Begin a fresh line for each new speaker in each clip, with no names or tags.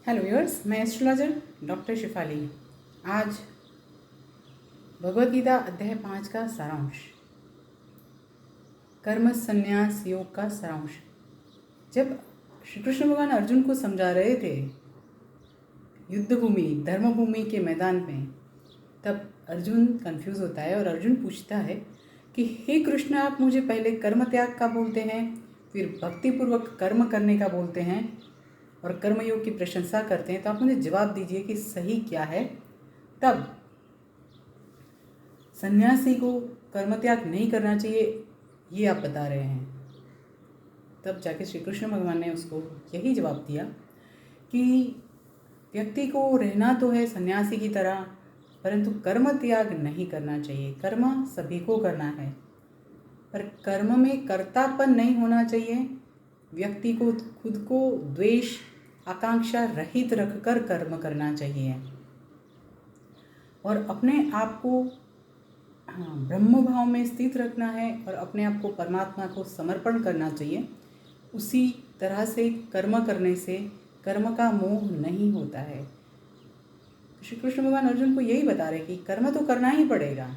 Hello viewers, मैं astrologer doctor Shifali. आज भगवद गीता अध्याय 5 का सारांश, कर्म संन्यास योग का सारांश। जब श्री कृष्ण भगवान अर्जुन को समझा रहे थे युद्ध भूमि धर्म भूमि के मैदान में, तब अर्जुन कंफ्यूज होता है और अर्जुन पूछता है कि हे कृष्ण, आप मुझे पहले कर्म त्याग का बोलते हैं, फिर भक्तिपूर्वक कर्म करने का बोलते हैं और कर्मयोग की प्रशंसा करते हैं, तो आप मुझे जवाब दीजिए कि सही क्या है। तब सन्यासी को कर्म त्याग नहीं करना चाहिए, ये आप बता रहे हैं। तब जाके श्री कृष्ण भगवान ने उसको यही जवाब दिया कि व्यक्ति को रहना तो है सन्यासी की तरह, परंतु कर्म त्याग नहीं करना चाहिए। कर्म सभी को करना है, पर कर्म में कर्तापन नहीं होना चाहिए। व्यक्ति को खुद को द्वेष आकांक्षा रहित रखकर कर्म करना चाहिए और अपने आप को ब्रह्म भाव में स्थित रखना है और अपने आप को परमात्मा को समर्पण करना चाहिए। उसी तरह से कर्म करने से कर्म का मोह नहीं होता है। श्री कृष्ण भगवान अर्जुन को यही बता रहे कि कर्म तो करना ही पड़ेगा,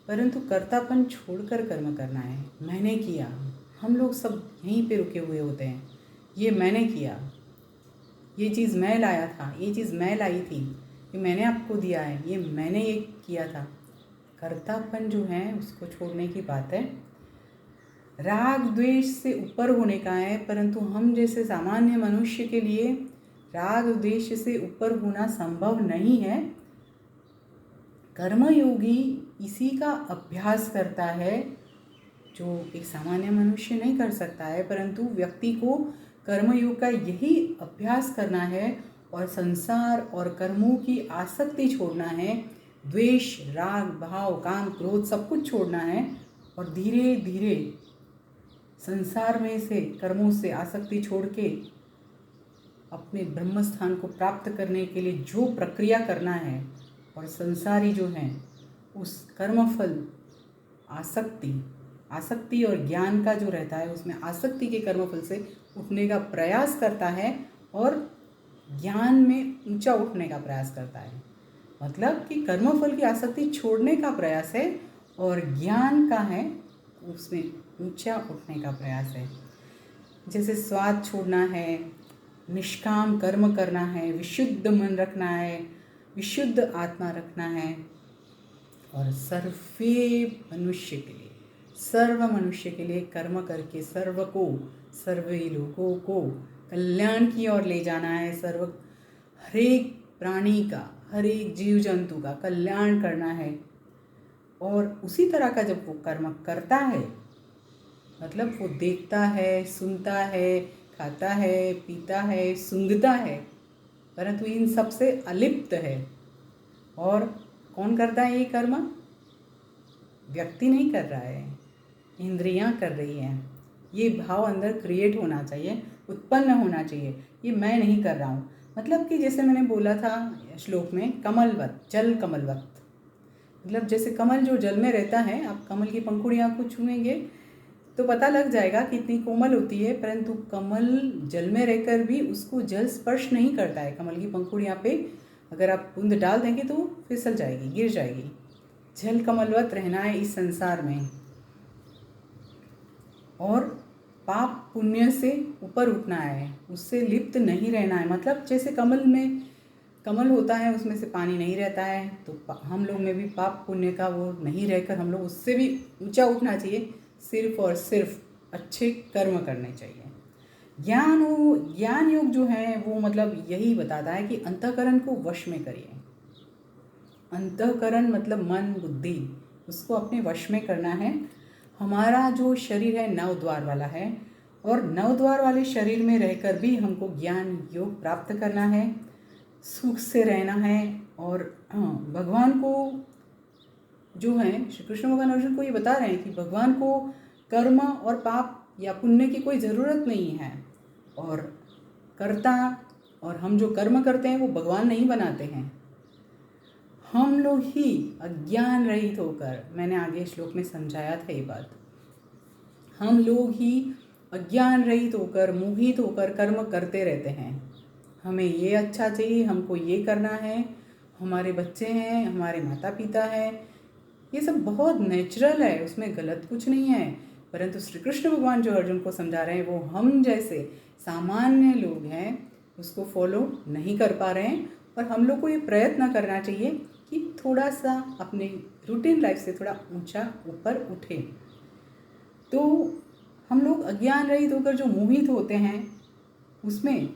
परंतु कर्तापन छोड़कर कर्म करना है। मैंने किया, हम लोग सब यहीं पे रुके हुए होते हैं। ये मैंने किया, ये चीज़ मैं लाया था, ये चीज़ मैं लाई थी, ये मैंने आपको दिया है, ये मैंने ये किया था। कर्तापन जो है उसको छोड़ने की बात है। राग द्वेष से ऊपर होने का है, परंतु हम जैसे सामान्य मनुष्य के लिए राग द्वेष से ऊपर होना संभव नहीं है। कर्मयोगी इसी का अभ्यास करता है जो एक सामान्य मनुष्य नहीं कर सकता है, परंतु व्यक्ति को कर्मयोग का यही अभ्यास करना है और संसार और कर्मों की आसक्ति छोड़ना है। द्वेष राग भाव काम क्रोध सब कुछ छोड़ना है और धीरे धीरे संसार में से कर्मों से आसक्ति छोड़ के अपने ब्रह्म स्थान को प्राप्त करने के लिए जो प्रक्रिया करना है, और संसारी जो हैं उस कर्मफल आसक्ति और ज्ञान का जो रहता है उसमें आसक्ति के कर्मफल से उठने का प्रयास करता है और ज्ञान में ऊंचा उठने का प्रयास करता है। मतलब कि कर्मफल की आसक्ति छोड़ने का प्रयास है और ज्ञान का है उसमें ऊंचा उठने का प्रयास है। जैसे स्वाद छोड़ना है, निष्काम कर्म करना है, विशुद्ध मन रखना है, विशुद्ध आत्मा रखना है और सर्व मनुष्य के लिए कर्म करके सर्वे लोगों को कल्याण की ओर ले जाना है। हर एक प्राणी का, हर एक जीव जंतु का कल्याण करना है। और उसी तरह का जब वो कर्म करता है, मतलब वो देखता है, सुनता है, खाता है, पीता है, सूंघता है, परंतु इन सब से अलिप्त है। और कौन करता है ये कर्म? व्यक्ति नहीं कर रहा है, इंद्रियां कर रही हैं। ये भाव अंदर क्रिएट होना चाहिए, उत्पन्न होना चाहिए, ये मैं नहीं कर रहा हूँ। मतलब कि जैसे मैंने बोला था श्लोक में, कमलवत, जल कमलवत, मतलब जैसे कमल जो जल में रहता है, आप कमल की पंखुड़ियाँ को छूएंगे तो पता लग जाएगा कितनी कोमल होती है, परंतु कमल जल में रहकर भी उसको जल स्पर्श नहीं करता है। कमल की पंखुड़ियाँ पे अगर आप बूंद डाल देंगे तो फिसल जाएगी, गिर जाएगी। जल कमलवत रहना है इस संसार में और पाप पुण्य से ऊपर उठना है, उससे लिप्त नहीं रहना है। मतलब जैसे कमल में कमल होता है, उसमें से पानी नहीं रहता है, तो हम लोग में भी पाप पुण्य का वो नहीं रहकर हम लोग उससे भी ऊंचा उठना चाहिए। सिर्फ और सिर्फ अच्छे कर्म करने चाहिए। ज्ञान योग जो है वो मतलब यही बताता है कि अंतःकरण को वश में करिए। अंतःकरण मतलब मन बुद्धि, उसको अपने वश में करना है। हमारा जो शरीर है 9 द्वार वाला है और 9 द्वार वाले शरीर में रहकर भी हमको ज्ञान योग प्राप्त करना है, सुख से रहना है। और भगवान को जो है, श्री कृष्ण भगवान अर्जुन को ये बता रहे हैं कि भगवान को कर्म और पाप या पुण्य की कोई ज़रूरत नहीं है। और कर्ता और हम जो कर्म करते हैं वो भगवान नहीं बनाते हैं, हम लोग ही अज्ञान रहित होकर, मैंने आगे श्लोक में समझाया था ये बात, हम लोग ही अज्ञान रहित होकर, मोहित होकर कर्म करते रहते हैं। हमें ये अच्छा चाहिए, हमको ये करना है, हमारे बच्चे हैं, हमारे माता पिता हैं, ये सब बहुत नेचुरल है, उसमें गलत कुछ नहीं है। परंतु श्री कृष्ण भगवान जो अर्जुन को समझा रहे हैं वो हम जैसे सामान्य लोग हैं उसको फॉलो नहीं कर पा रहे हैं। और हम लोग को ये प्रयत्न करना चाहिए कि थोड़ा सा अपने रूटीन लाइफ से थोड़ा ऊंचा ऊपर उठे। तो हम लोग अज्ञान रहित होकर जो मोहित होते हैं उसमें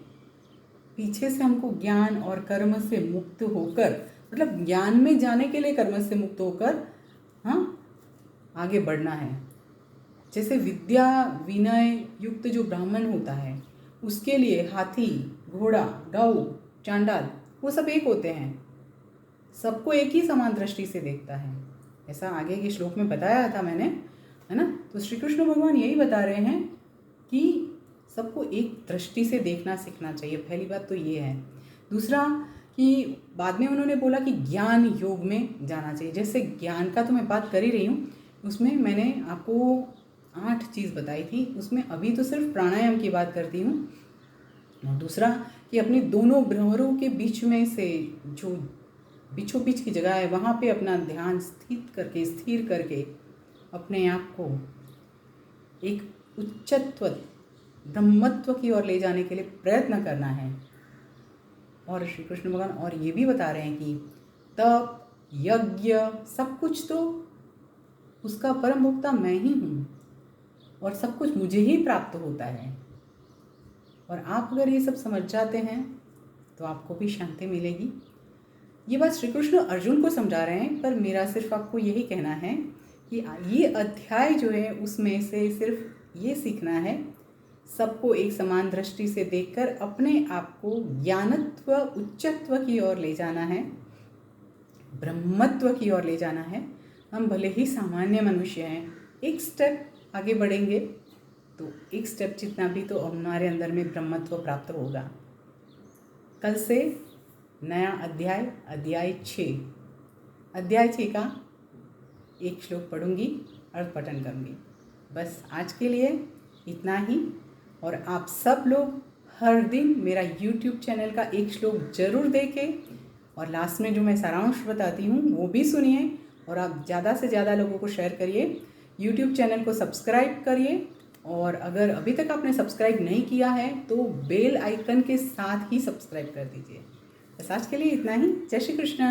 पीछे से हमको ज्ञान और कर्म से मुक्त होकर, मतलब ज्ञान में जाने के लिए कर्म से मुक्त होकर आगे बढ़ना है। जैसे विद्या विनय युक्त जो ब्राह्मण होता है उसके लिए हाथी, घोड़ा, गऊ, चांडाल वो सब एक होते हैं, सबको एक ही समान दृष्टि से देखता है। ऐसा आगे के श्लोक में बताया था मैंने, है ना। तो श्री कृष्ण भगवान यही बता रहे हैं कि सबको एक दृष्टि से देखना सीखना चाहिए। पहली बात तो ये है। दूसरा कि बाद में उन्होंने बोला कि ज्ञान योग में जाना चाहिए। जैसे ज्ञान का तो मैं बात कर ही रही हूँ, उसमें मैंने आपको 8 चीज़ बताई थी, उसमें अभी तो सिर्फ प्राणायाम की बात करती हूँ। और दूसरा कि अपने दोनों भ्रमरों के बीच में से जो बीचों बीच की जगह है वहाँ पे अपना ध्यान स्थिर करके अपने आप को एक उच्चत्व ब्रह्मत्व की ओर ले जाने के लिए प्रयत्न करना है। और श्री कृष्ण भगवान और ये भी बता रहे हैं कि तप, यज्ञ, सब कुछ तो उसका परम भोक्ता मैं ही हूँ और सब कुछ मुझे ही प्राप्त होता है। और आप अगर ये सब समझ जाते हैं तो आपको भी शांति मिलेगी। ये बात श्री कृष्ण अर्जुन को समझा रहे हैं, पर मेरा सिर्फ आपको यही कहना है कि ये अध्याय जो है उसमें से सिर्फ ये सीखना है, सबको एक समान दृष्टि से देखकर अपने आप को ज्ञानत्व उच्चत्व की ओर ले जाना है, ब्रह्मत्व की ओर ले जाना है। हम भले ही सामान्य मनुष्य हैं, एक स्टेप आगे बढ़ेंगे तो एक स्टेप जितना भी तो हमारे अंदर में ब्रह्मत्व प्राप्त होगा। कल से नया अध्याय 6 का एक श्लोक पढ़ूंगी, अर्थ पठन करूंगी। बस आज के लिए इतना ही। और आप सब लोग हर दिन मेरा YouTube चैनल का एक श्लोक जरूर देखें और लास्ट में जो मैं सारांश बताती हूँ वो भी सुनिए। और आप ज़्यादा से ज़्यादा लोगों को शेयर करिए, YouTube चैनल को सब्सक्राइब करिए। और अगर अभी तक आपने सब्सक्राइब नहीं किया है तो बेल आइकन के साथ ही सब्सक्राइब कर दीजिए। बस आज के लिए इतना ही। जय श्री कृष्ण।